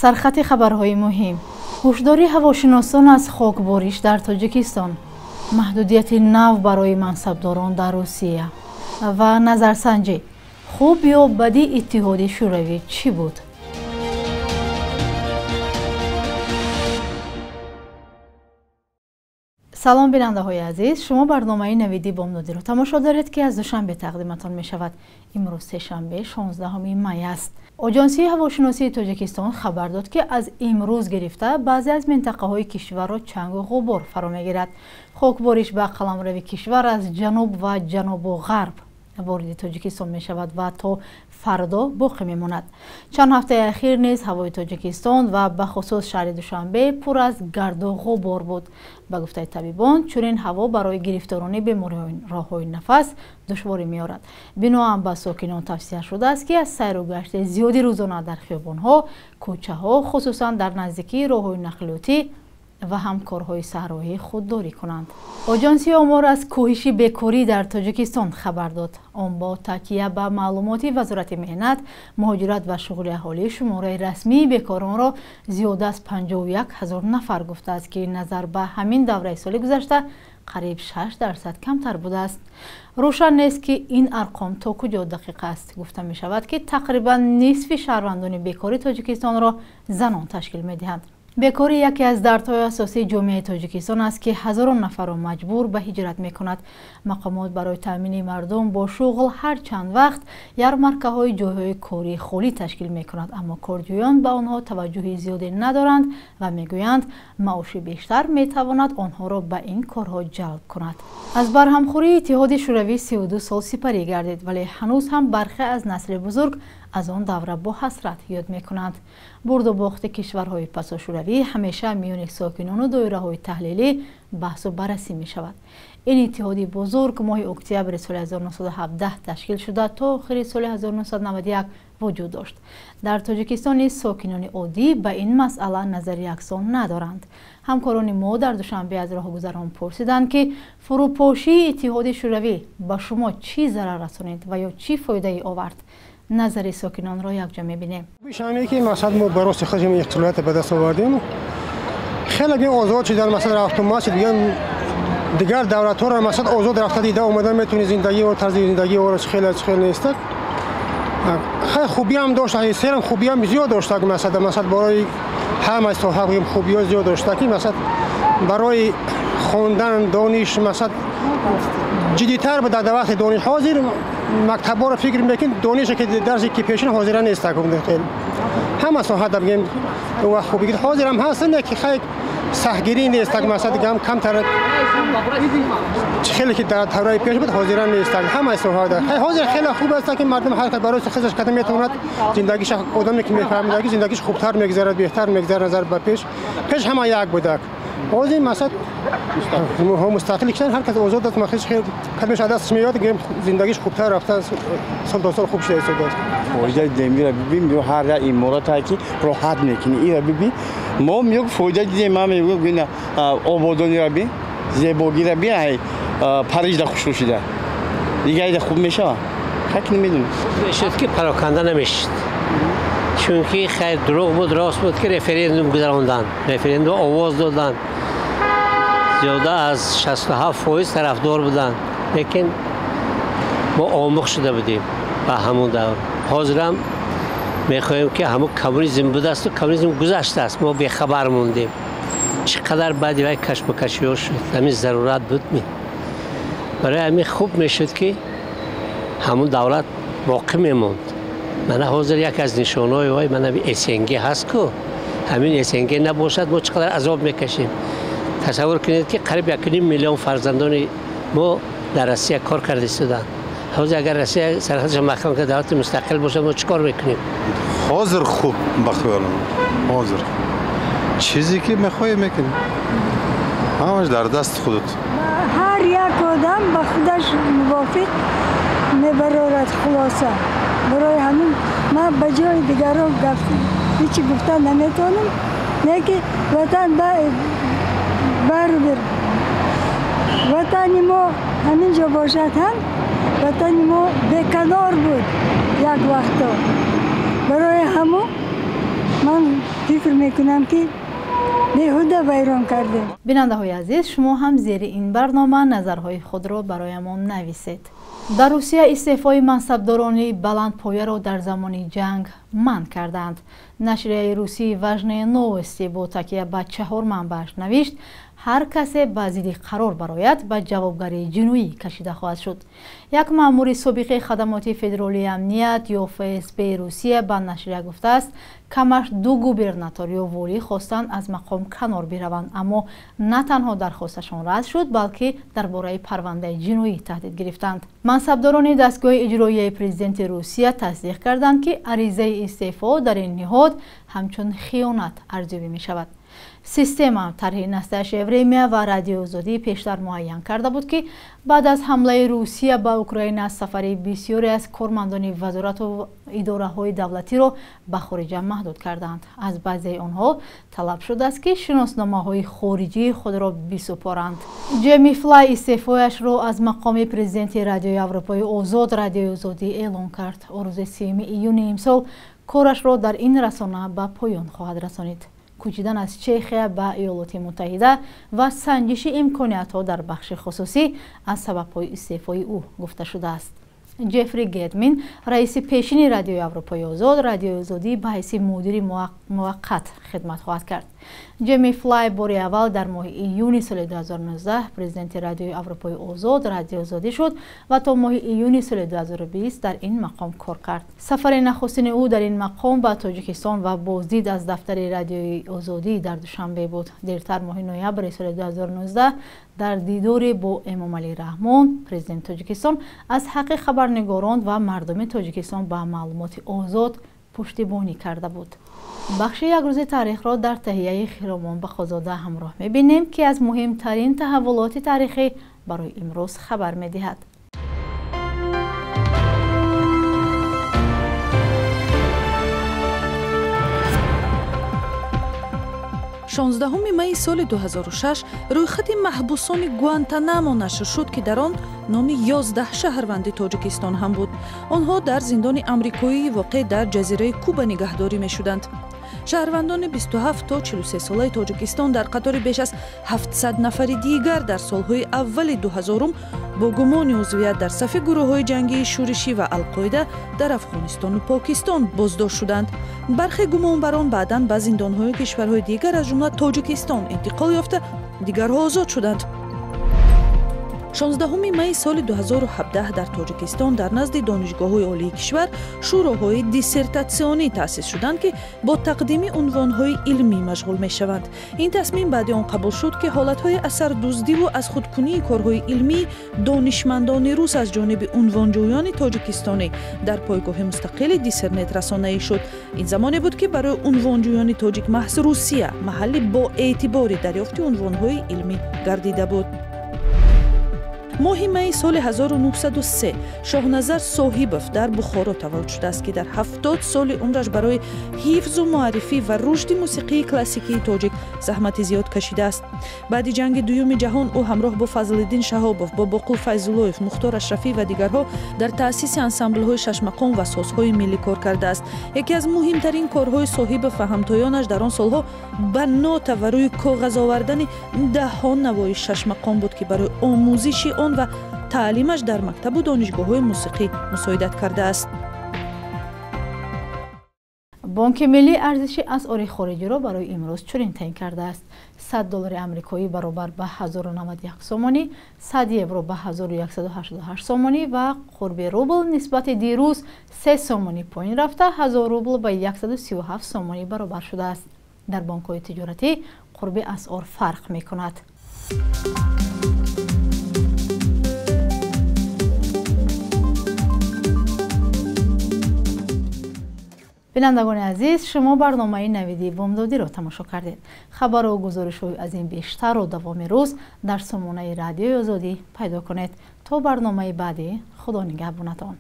سرخط خبرهای مهم. هشداری هواشناسان از خاکباریش در تاجیکستان، محدودیت نو برای منصبداران در روسیه و نظرسنجی. خوب یا بدی اتحاد شوروی چی بود؟ سلام بیننده های عزیز، شما برنامه نویدی بامدادی رو تماشا دارید که از دوشنبه تقدیمتان می شود. امروز سه‌شنبه 16 می است. آژانسی هواشناسی تاجیکستان خبر داد که از امروز گرفته بعضی از منطقه های کشور را چنگ و غبار فرا میگیرد. خاکباریش به قلمرو کشور از جنوب و جنوب و غرب وارد تاجیکستان می شود و تا فردا باقی می ماند. چند هفته اخیر نیز هوای تاجیکستان و به خصوص شهر دوشنبه پر از گرد و غبار بود. به گفته طبیبان چنین هوا برای گرفتاران بیماری‌های راه‌های نفس دشواری می‌آورد. بنابراین به ساکنان توصیه شده است که از سیر و گشت زیادی روزانه در خیابان‌ها، کوچه‌ها، خصوصا در نزدیکی راه‌های نقلیاتی و همکارهای صحرایی خودداری کنند. آژانسی آمار از کاهش بیکاری در تاجیکستان خبر داد. آن با تکیه به معلومات وزارت مهنت، مهاجرت و شغل اهالی شماره رسمی بیکاران را زیاد از 51,000 نفر گفته است که نظر به همین دوره سال گذشته قریب 6% کمتر بوده است. روشن نیست که این ارقام تا کجا دقیق است. گفته می شود که تقریبا نصف شهروندان بیکاری تاجیکستان را زنان تشکیل می دهند. بیکاری یکی از دردهای اساسی جامعه تاجیکستان است که هزاران نفر را مجبور به هجرت می کند. مقامات برای تامین مردم با شغل هر چند وقت یارمارکه‌های جایهای کاری خالی تشکیل می کند، اما کارجویان به آنها توجه زیادی ندارند و میگویند معاش بیشتر می تواند آنها را به این کارها جلب کند. از برهمخوری اتحاد شوروی 32 سال سپری گردید، ولی هنوز هم برخی از نسل بزرگ از آن دوره با حسرت یاد می کنند. برد و باخت کشورهای پسا شوروی همیشه میان ساکنان و دایره های تحلیلی بحث و بررسی می شود. این اتحادی بزرگ ماه اکتبر سال 1917 تشکیل شده تا آخر سال 1991 وجود داشت. در تاجیکستان ساکنان عادی به این مسئله نظر یکسان ندارند. همکاران ما در دوشنبه از راهگذران پرسیدند که فروپاشی اتحاد شوروی به شما چی ضرر رسانید و یا چی فایده ای آورد؟ نظر ساکنان را یک جا می‌بینیم. بیشتر که مثلا ما برای خودمون اختلالات به دست آوردیم. خیلی آزاد شدن، مثلا رفتم ماشین دیگر دولت‌ها را مثلا آزاد رفته دیده اومدن میتونی زندگی و طرز زندگی و خیلی نیست. خیلی خوبی هم داشت، حیثیت خوبی هم زیاد داشت که مثلا برای همه استفاده خوبی زیاد داشت که مثلا برای خواندن دانش مثلا جدی‌تر به در وقت دانش حاضر مکتب‌ها رو فکر می‌کنید دانشی که درسی که پیشین حاضران نیست که خیلی همه ساعت میگم و خوبی که حاضر هم هستن که خیلی سختگیری نیست که مثلا دیگه کمتر خیلی که در طرای پیش بود حاضران نیست همه ساعت حاضر خیلی خوب است که مردم هر برای خودش قدم میتواند زندگیش آدمی که میفهمه که زندگیش خوبتر میگذرد بهتر میگذرد نظر به پیش همه یک بوده. آزی مثلا هم مستقلی کشن هر کس آزاد است مخیش خیلی کدمش دستش میاد که زندگیش خوبتر رفته سال دو سال خوب شده است. فایده دیمی را ببین و هر این امارات که راحت میکنی این را ببین ما میگم فایده دیدیم ما میگم اینا آبادانی را ببین زیبایی را ببین پاریس را خوش شده دیگه ایده خوب میشه حق نمیدونم شد که پراکنده نمیشد چون که خیر دروغ بود راست بود که رفرندوم گذراندن رفرندوم آواز دادن زیاده از 67% طرفدار بودن لیکن ما آموخ شده بودیم به همون دور. حاضرم میخواهیم که همون کمونیسم بوده است و کمونیسم گذشته است ما بیخبر موندیم. چقدر بعدی وقت کشف و کشفیات شد همین ضرورت بود برای همین خوب میشد که همون دولت باقی میموند. من حاضر یک از نشانه‌های من اسنگ هست که همین اسنگ نباشد ما چقدر عذاب میکشیم. تصور کنید که قریب 1.5 میلیون فرزندان ما در روسیه کار کرده استودن. حاضر اگر روسیه سرحدش محکم که دولت مستقل باشه ما چیکار میکنیم؟ حاضر خوب بخیالم حاضر چیزی که میخوای میکنیم همش در دست خودت. هر یک آدم به خودش موافق میبرد خلاصه. برای همین من به جای دیگران هیچی گفتن نمیتونم نه که وطن بر وطن ما همینجا باشد هم وطن ما بیکنار بود یک وقتا برای همون من فکر میکنم که بیهوده ویران کرده. بیننده های عزیز، شما هم زیر این برنامه نظرهای خود را برایمان نویسید. در روسیه استعفای منصبداران بلندپایه را در زمان جنگ منع کردند. نشریه روسی وژن نووستی با تکیه به 4 منبعش نوشت هر کسی به ضد قرار برآید به جوابگری جنایی کشیده خواهد شد. یک مأمور سابق خدمات فدرالی امنیت یا FSB روسیه به نشریه گفته است کمش 2 گوبرناتور یا والی خواستند از مقام کنار بروند، اما نه تنها درخواستشان رد شد بلکه درباره پرونده جنایی تهدید گرفتند. منصبداران دستگاه اجرایی پرزیدنت روسیه تصدیق کردند که عریضه استعفا در این نهاد همچون خیانت ارزیابی می شود. سیستم طرح نستش ورمیا و رادیو آزادی پیشتر معین کرده بود که بعد از حمله روسیه به اوکراین از سفر بسیاری از کارمندان وزارت و اداره های دولتی را به خارج محدود کردند. از بعضی آنها طلب شده است که شناسنامه های خارجی خود را بسپارند. جیمی فلای استعفایش را از مقام پرزیدنت رادیو اروپای آزاد رادیو آزادی اعلام کرد. روز 3 ایون امسال کارش را در این رسانه به پایان خواهد رسانید. کوچیدن از چیخیه به ایالات متحده و سنجش امکانیت‌ها در بخش خصوصی از سبب‌های استعفای او گفته شده است. جفری گیدمین رئیس پیشین رادیو اروپای آزاد رادیو آزادی به حیث مدیر موقت خدمت خواهد کرد. جیمی فلای بار اول در ماه ایون سال 2019 پرزیدنت رادیو اروپای آزاد رادیو آزادی شد و تا ماه ایون سال 2020 در این مقام کار کرد. سفر نخستین او در این مقام به تاجیکستان و بازدید از دفتر رادیوی آزادی در دوشنبه بود. دیرتر ماه نوامبر سال 2019 در دیداری با امام علی رحمان پرزیدنت تاجیکستان از حق خبرنگاران و مردم تاجیکستان به معلومات آزاد پشتیبانی کرده بود. بخش یک روز تاریخ را در تهیه خیرمان بخازاده همراه می‌بینیم که از مهمترین تحولات تاریخی برای امروز خبر می‌دهد. 16 می سال 2006 رویخط محبوسان گوانتانامو نشر شد که در آن نام 11 شهروند تاجیکستان هم بود. آنها در زندان آمریکایی واقع در جزیره کوبا نگهداری می شدند. شهروندان 27 تا 43 ساله تاجیکستان در قطار بیش از 700 نفر دیگر در سالهای اول 2000 با گمان عضویت در صف گروه‌های جنگی شورشی و القاعده در افغانستان و پاکستان بازداشت شدند. برخی گمانبران بعداً به زندان‌های کشورهای دیگر از جمله تاجیکستان انتقال یافته، دیگرها آزاد شدند. 16 می سال 2017 در تاجیکستان در نزد دانشگاه‌های عالی کشور شوراهای دیسرتاسیونی تأسیس شدند که با تقدیم عنوان‌های علمی مشغول می‌شوند. این تصمیم بعد آن قبول شد که حالت‌های اثردزدی و از خودکنی کارهای علمی دانشمندان روس از جانب عنوانجویان تاجیکستانی در پایگاه مستقل دیسرنت رسانه‌ای شد. این زمانی بود که برای عنوانجویان تاجیک محض روسیه محلی با اعتبار دریافت عنوان‌های علمی گردیده بود. ماه می سال 1903 شاهنظر صاحبوف در بخارا تولد شده است که در 70 سال عمرش برای حفظ و معرفی و رشد موسیقی کلاسیکی تاجیک زحمت زیاد کشیده است. بعد جنگ دوم جهان او همراه با فضل‌الدین شهابوف، با باقر فیض‌الله‌اف، مختار اشرفی و دیگرها در تأسیس انسامبل‌های شش مقام و سازهای ملی کار کرده است. یکی از مهمترین کارهای صاحبوف و همتایانش در آن سالها به نوت و روی کاغذ آوردن ده‌ها نوای شش مقام بود که برای آموزش آن و تعلیمش در مکتب و دانشگاه‌های موسیقی مساعدت کرده است. بانک ملی ارزش اسعار خارجی را برای امروز چنین تعیین کرده است: $100 آمریکایی برابر به 1091 سومانی، 100 یورو به 1188 سومانی و قرب روبل نسبت دیروز 3 سومانی پایین رفته 1000 روبل به 137 سومانی برابر شده است. در بانک‌های تجارتی قرب اسعار فرق می‌کند. بینندگان عزیز، شما برنامه نویدی بامدادی را تماشا کردید. خبر و گزارش‌های از این بیشتر و دوام روز در سامانه رادیو آزادی پیدا کنید. تا برنامه بعدی، خدا نگهبانتان.